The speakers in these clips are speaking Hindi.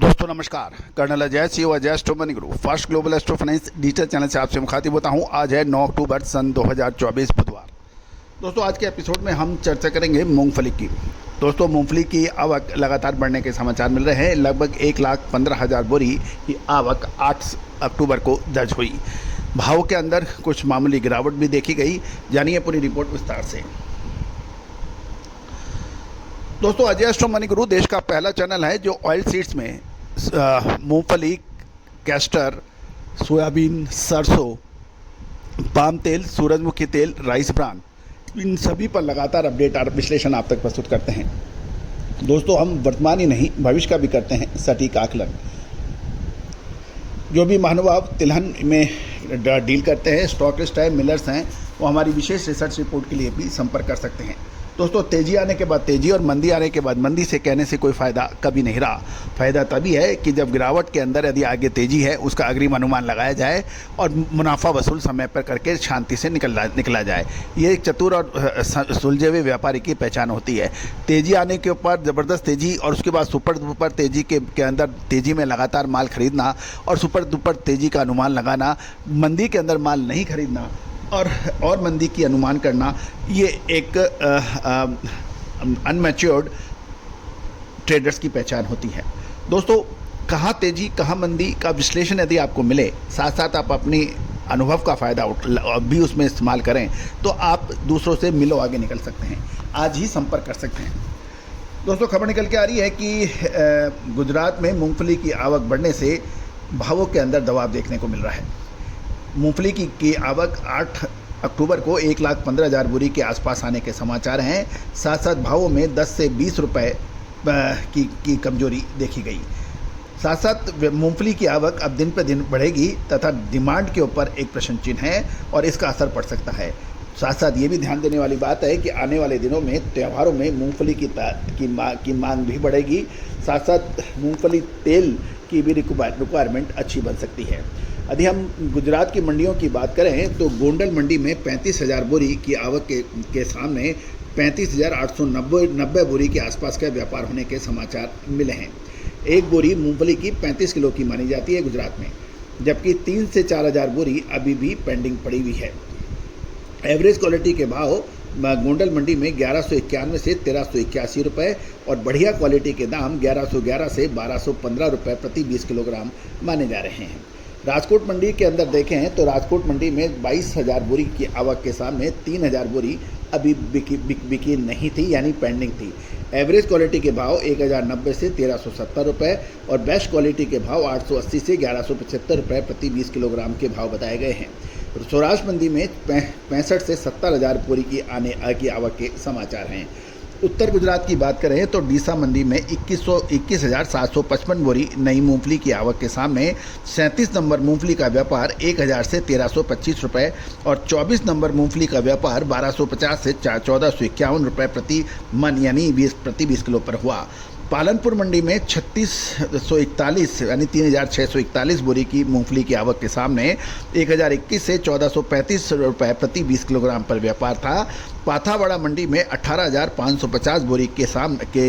दोस्तों नमस्कार। Colonel Ajay Singh Ajay astro money guru first global astro finance digital channel से आपसे मुखातिब होता हूं। आज है 9 अक्टूबर सन 2024 बुधवार। दोस्तों आज के एपिसोड में हम चर्चा करेंगे मूंगफली की। दोस्तों मूंगफली की आवक लगातार बढ़ने के समाचार मिल रहे हैं। लगभग 1,15,000 बोरी की आवक 8 अक्टूबर को दर्ज हुई। भाव के अंदर कुछ मामूली गिरावट भी देखी गई। जानिए पूरी रिपोर्ट विस्तार से। दोस्तों अजय एस्ट्रो मनी गुरु देश का पहला चैनल है जो ऑयल सीड्स में मूंगफली, कैस्टर, सोयाबीन, सरसों, पाम तेल, सूरजमुखी तेल, राइस ब्रान, इन सभी पर लगातार अपडेट और विश्लेषण आप तक प्रस्तुत करते हैं। दोस्तों हम वर्तमान ही नहीं भविष्य का भी करते हैं सटीक आकलन। जो भी महानुभाव तिलहन में डील करते हैं, स्टॉकिस्ट हैं, मिलर्स हैं, वो हमारी विशेष रिसर्च रिपोर्ट के लिए भी संपर्क कर सकते हैं। दोस्तों तेजी आने के बाद तेजी और मंदी आने के बाद मंदी से कहने से कोई फ़ायदा कभी नहीं रहा। फ़ायदा तभी है कि जब गिरावट के अंदर यदि आगे तेजी है उसका अग्रिम अनुमान लगाया जाए और मुनाफा वसूल समय पर करके शांति से निकला जाए। ये एक चतुर और सुलझे हुए व्यापारी की पहचान होती है। तेज़ी आने के ऊपर ज़बरदस्त तेज़ी और उसके बाद सुपर दुपर तेज़ी के अंदर तेज़ी में लगातार माल खरीदना और सुपर दुपर तेज़ी का अनुमान लगाना, मंदी के अंदर माल नहीं खरीदना और मंदी की अनुमान करना, ये एक अनमैच्योर्ड ट्रेडर्स की पहचान होती है। दोस्तों कहाँ तेज़ी कहाँ मंदी का विश्लेषण यदि आपको मिले, साथ साथ आप अपनी अनुभव का फ़ायदा भी उसमें इस्तेमाल करें तो आप दूसरों से मिलो आगे निकल सकते हैं। आज ही संपर्क कर सकते हैं। दोस्तों खबर निकल के आ रही है कि गुजरात में मूंगफली की आवक बढ़ने से भावों के अंदर दबाव देखने को मिल रहा है। मूंगफली की आवक 8 अक्टूबर को 1,15,000 बोरी के आसपास आने के समाचार हैं। साथ साथ भावों में 10 से 20 रुपए की कमजोरी देखी गई। साथ साथ मूंगफली की आवक अब दिन पर दिन बढ़ेगी तथा डिमांड के ऊपर एक प्रश्न चिन्ह है और इसका असर पड़ सकता है। साथ साथ ये भी ध्यान देने वाली बात है कि आने वाले दिनों में त्योहारों में मूंगफली की मांग भी बढ़ेगी। साथ साथ मूंगफली तेल की भी रिक्वायरमेंट अच्छी बन सकती है। यदि हम गुजरात की मंडियों की बात करें तो गोंडल मंडी में 35,000 बोरी की आवक के सामने 35,890 बोरी के आसपास का व्यापार होने के समाचार मिले हैं। एक बोरी मूंगफली की 35 किलो की मानी जाती है गुजरात में, जबकि 3 से 4,000 बोरी अभी भी पेंडिंग पड़ी हुई है। एवरेज क्वालिटी के भाव गोंडल मंडी में 1191 से 1381 रुपये और बढ़िया क्वालिटी के दाम 1111 से 1215 रुपये प्रति 20 किलोग्राम माने जा रहे हैं। राजकोट मंडी के अंदर देखें तो राजकोट मंडी में 22,000 बोरी की आवक के सामने 3,000 बोरी अभी बिकी नहीं थी, यानी पेंडिंग थी। एवरेज क्वालिटी के भाव 1,090 से 1,370 रुपये और बेस्ट क्वालिटी के भाव 880 से 1,175 रुपये प्रति 20 किलोग्राम के भाव बताए गए हैं। सौराष्ट्र मंडी में 65 से 70,000 बोरी की आवक के समाचार हैं। उत्तर गुजरात की बात करें तो डीसा मंडी में 21,755 बोरी नई मूंगफली की आवक के सामने 37 नंबर मूंगफली का व्यापार 1,000 से 1,325 रुपये और 24 नंबर मूंगफली का व्यापार 1,250 से 1,451 रुपये प्रति मन यानी प्रति 20 किलो पर हुआ। पालनपुर मंडी में 3,641 यानी 3,641 बोरी की मूंगफली की आवक के सामने 1,021 से 1,435 रुपये प्रति 20 किलोग्राम पर व्यापार था। पाथावाड़ा मंडी में 18,550 बोरी के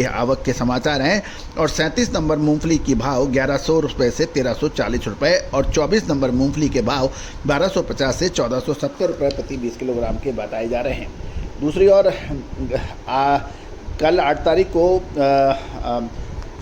आवक के समाचार हैं और 37 नंबर मूंगफली की भाव 1,100 रुपये से 1,340 रुपये और 24 नंबर मूंगफली के भाव 1,250 से 1,470 रुपये प्रति 20 किलोग्राम के बताए जा रहे हैं। दूसरी ओर कल 8 तारीख को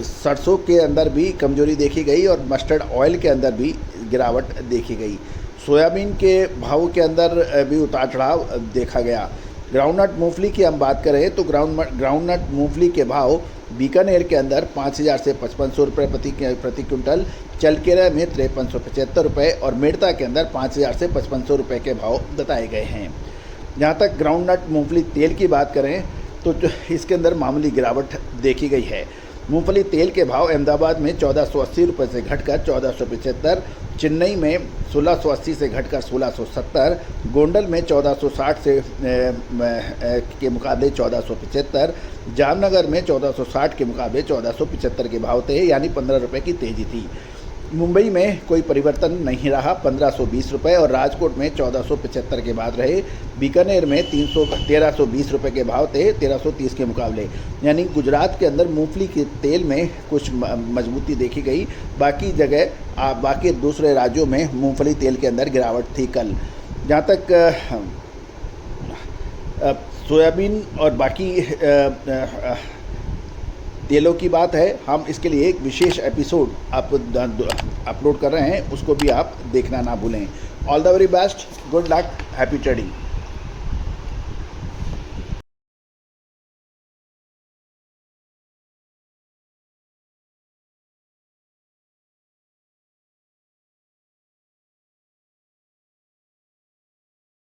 सरसों के अंदर भी कमजोरी देखी गई और मस्टर्ड ऑयल के अंदर भी गिरावट देखी गई। सोयाबीन के भाव के अंदर भी उतार चढ़ाव देखा गया। ग्राउंडनट मूंगफली की हम बात करें तो ग्राउंडनट मूंगफली के भाव बीकानेर के अंदर 5,000 से 5,500 रुपये प्रति क्विंटल, चलकेरा में 5,375 रुपये और मेड़ता के अंदर 5,000 से 5,500 रुपये के भाव बताए गए हैं। जहाँ तक ग्राउंडनट मूंगफली तेल की बात करें तो इसके अंदर मामूली गिरावट देखी गई है। मूंगफली तेल के भाव अहमदाबाद में 1,480 रुपये से घटकर 1,475, चेन्नई में 1,680 से घटकर 1,670, गोंडल में 1,460 से के मुकाबले 1,475, जामनगर में 1,460 के मुकाबले 1,475 के भाव थे, यानी 15 रुपये की तेज़ी थी। मुंबई में कोई परिवर्तन नहीं रहा, 1520 रुपये, और राजकोट में 1475 के बाद रहे। बीकानेर में 1320 रुपये के भाव थे 1330 के मुकाबले। यानी गुजरात के अंदर मूंगफली के तेल में कुछ मजबूती देखी गई। बाकी जगह बाकी दूसरे राज्यों में मूंगफली तेल के अंदर गिरावट थी कल। जहाँ तक सोयाबीन और बाकी तेलों की बात है, हम इसके लिए एक विशेष एपिसोड अपलोड कर रहे हैं, उसको भी आप देखना ना भूलें। All the very best, good luck, happy trading.